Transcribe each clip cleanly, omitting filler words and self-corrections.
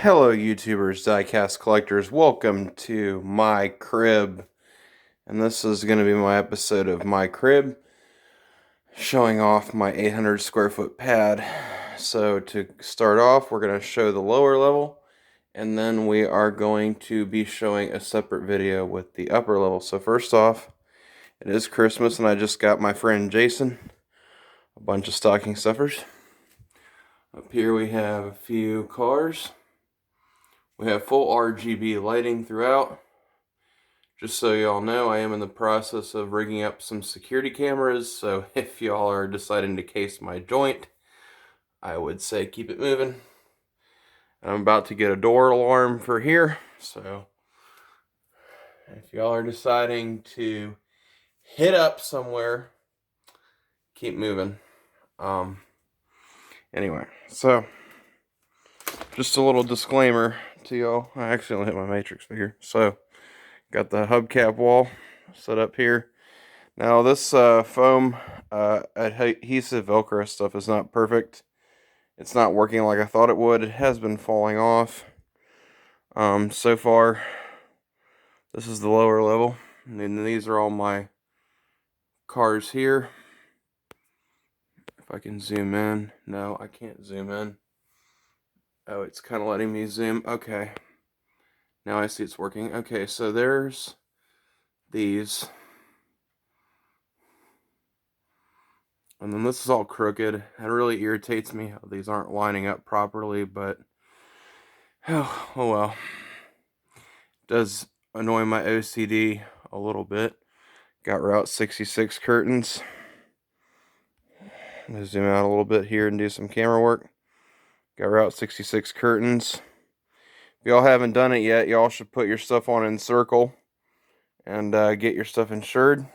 Hello, YouTubers, diecast collectors. Welcome to my crib. And this is going to be my episode of my crib, showing off my 800 square foot pad. So, to start off, we're going to show the lower level, and then we are going to be showing a separate video with the upper level. So, first off, it is Christmas, and I just got my friend Jason a bunch of stocking stuffers. Up here, we have a few cars. We have full RGB lighting throughout. Just so y'all know, I am in the process of rigging up some security cameras, so if y'all are deciding to case my joint, I would say keep it moving. And I'm about to get a door alarm for here, so if y'all are deciding to hit up somewhere, keep moving. Anyway, so just a little disclaimer to y'all. I accidentally hit my matrix figure. So, got the hubcap wall set up here. Now, this foam adhesive Velcro stuff is not perfect. It's not working like I thought it would. It has been falling off. So far, this is the lower level. And then these are all my cars here. If I can zoom in. No, I can't zoom in. Oh, it's kind of letting me zoom. Okay. Now I see it's working. Okay, so there's these. And then this is all crooked. It really irritates me how these aren't lining up properly, but oh well. It does annoy my OCD a little bit. Got Route 66 curtains. I'm going to zoom out a little bit here and do some camera work. Got Route 66 curtains. If y'all haven't done it yet, y'all should put your stuff on Encircle and get your stuff insured.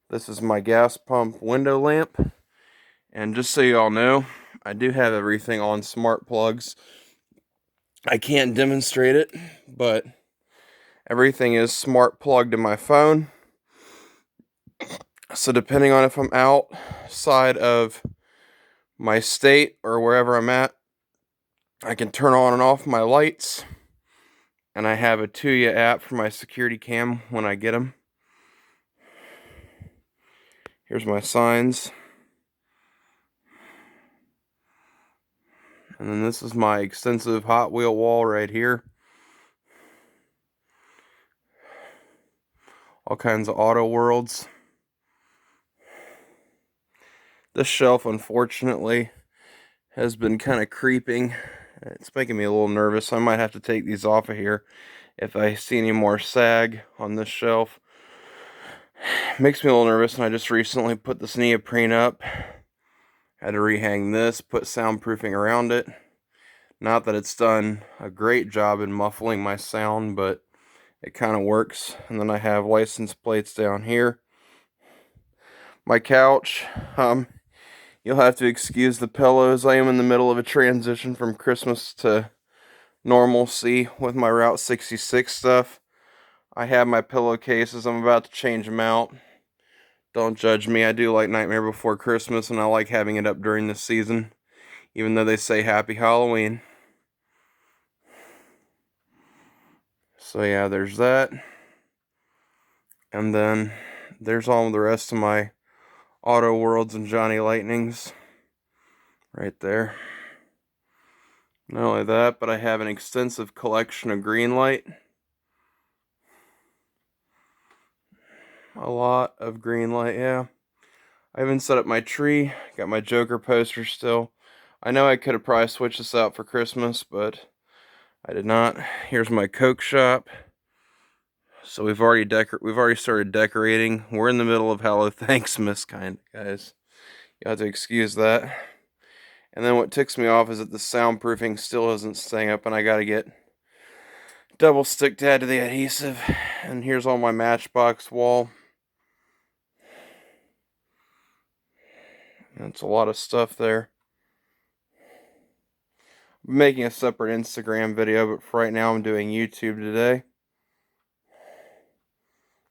This is my gas pump window lamp. And just so y'all know, I do have everything on smart plugs. I can't demonstrate it, but everything is smart plugged in my phone. So depending on if I'm outside of my state or wherever I'm at, I can turn on and off my lights. And I have a Tuya app for my security cam when I get them. Here's my signs. And then this is my extensive Hot Wheel wall right here. All kinds of Auto Worlds. This shelf, unfortunately, has been kind of creeping. It's making me a little nervous. I might have to take these off of here if I see any more sag on this shelf. Makes me a little nervous, and I just recently put this neoprene up. Had to rehang this, put soundproofing around it. Not that it's done a great job in muffling my sound, but it kind of works. And then I have license plates down here. My couch, you'll have to excuse the pillows. I am in the middle of a transition from Christmas to normalcy with my Route 66 stuff. I have my pillowcases. I'm about to change them out. Don't judge me. I do like Nightmare Before Christmas, and I like having it up during the season, even though they say Happy Halloween. So yeah, there's that. And then there's all the rest of my Auto Worlds and Johnny Lightnings right there. Not only that, but I have an extensive collection of Greenlight. A lot of Greenlight, yeah. I haven't set up my tree. Got my Joker poster still. I know I could have probably switched this out for Christmas, but I did not. Here's my Coke shop. So we've already started decorating. We're in the middle of Hello Thanksmas, kind of, guys. You have to excuse that. And then what ticks me off is that the soundproofing still isn't staying up, and I gotta get double stick to add to the adhesive. And here's all my Matchbox wall. That's a lot of stuff there. I'm making a separate Instagram video, but for right now I'm doing YouTube today.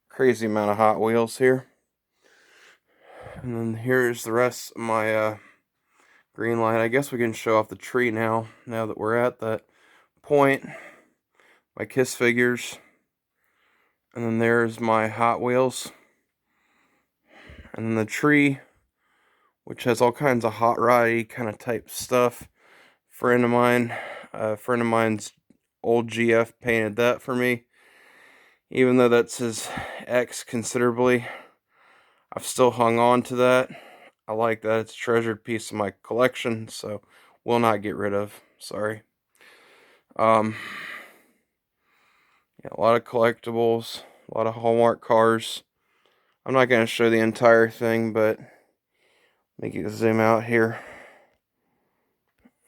Crazy amount of Hot Wheels here. And then here's the rest of my Greenlight. I guess we can show off the tree now that we're at that. Point, my Kiss figures, and then there's my Hot Wheels, and then the tree, which has all kinds of hot roddy kind of type stuff. A friend of mine's old GF painted that for me. Even though that's his ex considerably, I've still hung on to that. I like that. It's a treasured piece of my collection, so will not get rid of. Sorry. Yeah, a lot of collectibles, a lot of Hallmark cars. I'm not going to show the entire thing, but let me zoom out here.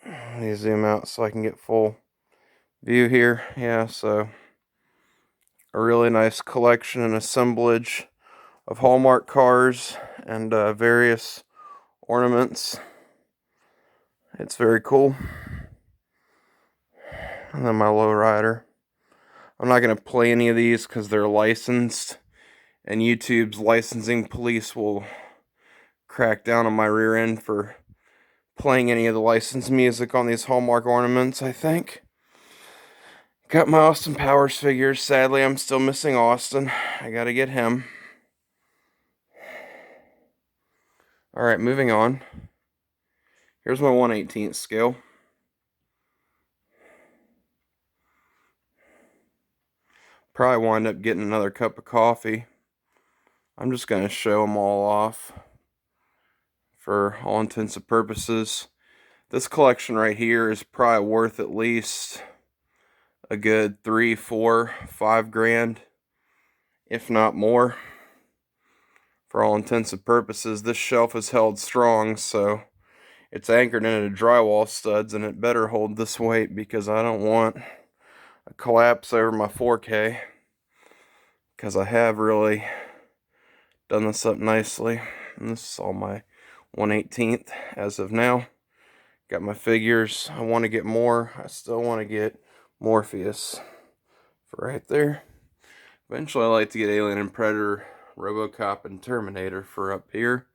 Let me zoom out so I can get full view here. Yeah, so a really nice collection and assemblage of Hallmark cars and various ornaments. It's very cool. And then my lowrider. I'm not going to play any of these because they're licensed, and YouTube's licensing police will crack down on my rear end for playing any of the licensed music on these Hallmark ornaments, I think. Got my Austin Powers figures. Sadly, I'm still missing Austin. I gotta get him. Alright, moving on. Here's my 1/18 scale. Probably wind up getting another cup of coffee. I'm just going to show them all off for all intents and purposes. This collection right here is probably worth at least a good 3, 4, 5 grand, if not more. For all intents and purposes, this shelf is held strong, so it's anchored into drywall studs, and it better hold this weight because I don't want a collapse over my 4K, because I have really done this up nicely. And this is all my 1/18th as of now. Got my figures. I want to get more. I still want to get Morpheus for right there. Eventually I like to get Alien and Predator, RoboCop, and Terminator for up here.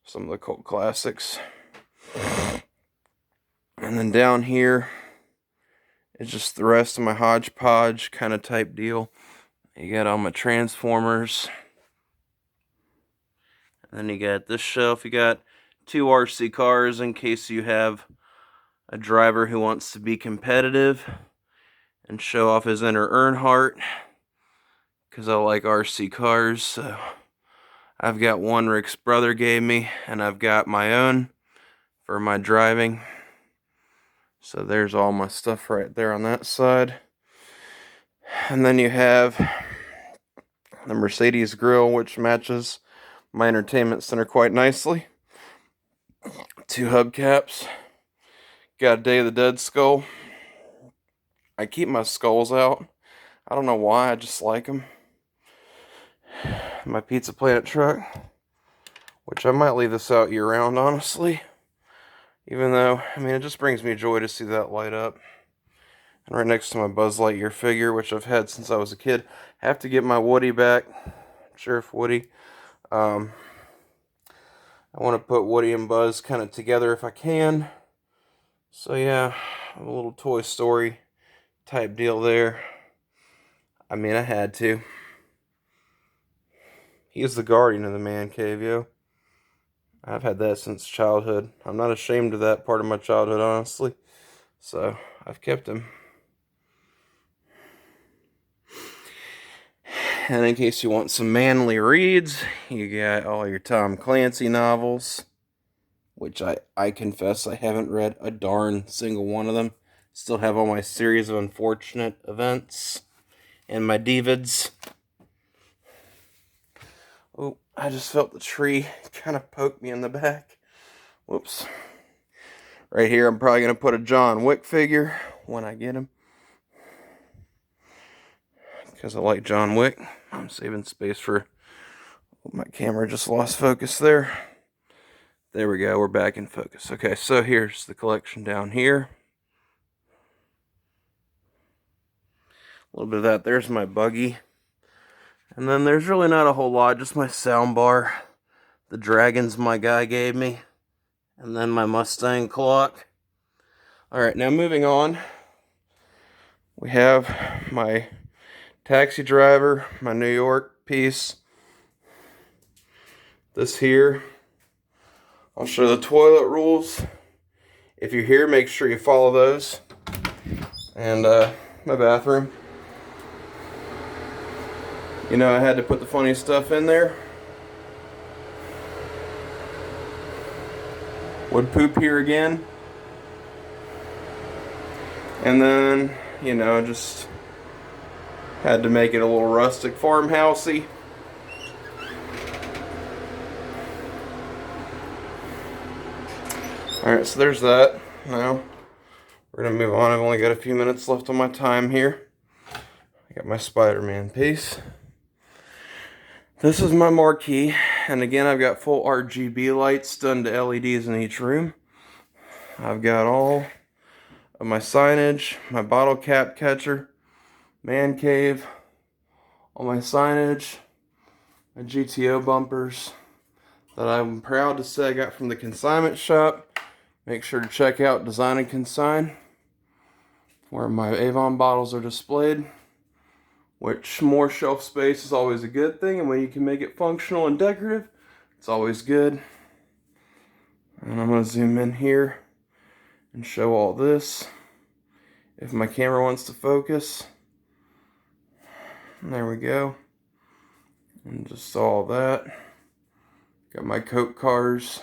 Some of the cult classics. And then down here is just the rest of my hodgepodge kind of type deal. You got all my Transformers. And then you got this shelf. You got 2 RC cars in case you have a driver who wants to be competitive and show off his inner Earnhardt, because I like RC cars. So I've got one Rick's brother gave me, and I've got my own for my driving. So there's all my stuff right there on that side. And then you have the Mercedes grill, which matches my entertainment center quite nicely. 2 hubcaps. Got a Day of the Dead skull. I keep my skulls out. I don't know why, I just like them. My Pizza Planet truck, which I might leave this out year round, honestly. Even though, I mean, it just brings me joy to see that light up. And right next to my Buzz Lightyear figure, which I've had since I was a kid. I have to get my Woody back, Sheriff Woody. I want to put Woody and Buzz kind of together if I can. So yeah, a little Toy Story type deal there. I mean, I had to. He is the guardian of the man cave, yo. I've had that since childhood. I'm not ashamed of that part of my childhood, honestly. So, I've kept him. And in case you want some manly reads, you got all your Tom Clancy novels, which I confess I haven't read a darn single one of them. Still have all my Series of Unfortunate Events and my DVDs. Oh, I just felt the tree kind of poke me in the back. Whoops. Right here, I'm probably going to put a John Wick figure when I get him, because I like John Wick. I'm saving space for... my camera just lost focus there. There we go, we're back in focus. Okay, so here's the collection down here. A little bit of that. There's my buggy. And then there's really not a whole lot, just my sound bar. The dragons my guy gave me. And then my Mustang clock. Alright, now moving on. We have my taxi driver, my New York piece. This here, I'll show the toilet rules. If you're here, make sure you follow those. And my bathroom. You know, I had to put the funny stuff in there. Would poop here again. And then, you know, just had to make it a little rustic farmhousey. Alright, so there's that. Now, we're going to move on. I've only got a few minutes left on my time here. I got my Spider-Man piece. This is my marquee. And again, I've got full RGB lights done to LEDs in each room. I've got all of my signage, my bottle cap catcher, man cave, all my signage, my GTO bumpers that I'm proud to say I got from the consignment shop. Make sure to check out Design and Consign, where my Avon bottles are displayed, which more shelf space is always a good thing, and when you can make it functional and decorative, it's always good. And I'm going to zoom in here and show all this, if my camera wants to focus. And there we go. And just all that. Got my Coke cars.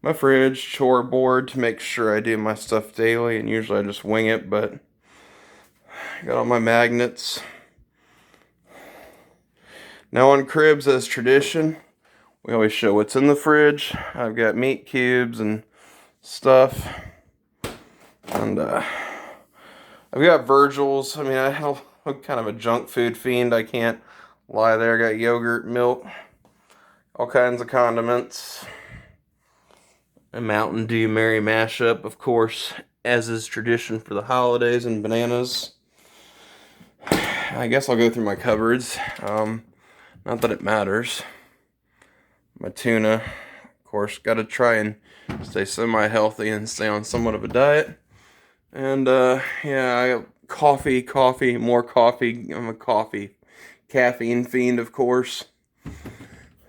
My fridge, chore board to make sure I do my stuff daily, and usually I just wing it, but I got all my magnets. Now on cribs, as tradition, we always show what's in the fridge. I've got meat cubes and stuff. And I've got Virgil's. I mean, I'm kind of a junk food fiend. I can't lie there. I got yogurt, milk, all kinds of condiments. A Mountain Dew Merry mashup, of course, as is tradition for the holidays, and bananas. I guess I'll go through my cupboards. Not that it matters. My tuna, of course, got to try and stay semi-healthy and stay on somewhat of a diet. And yeah, I got coffee, more coffee. I'm a caffeine fiend, of course.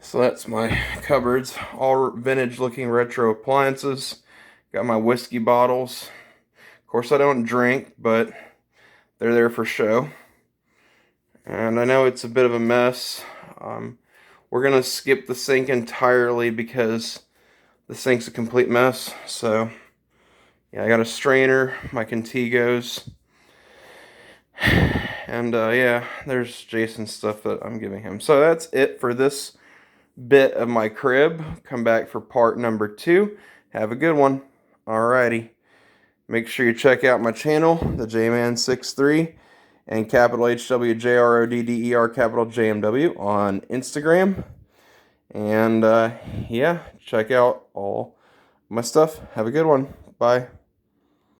So that's my cupboards. All vintage looking retro appliances. Got my whiskey bottles. Of course, I don't drink, but they're there for show. And I know it's a bit of a mess. We're going to skip the sink entirely because the sink's a complete mess. So, yeah, I got a strainer, my Contigos. And, yeah, there's Jason's stuff that I'm giving him. So that's it for this bit of my crib. Come back for part number 2. Have a good one. Alrighty. Make sure you check out my channel, the JMan63, and capital HWJRODDER, capital JMW on Instagram. And yeah, check out all my stuff. Have a good one. Bye.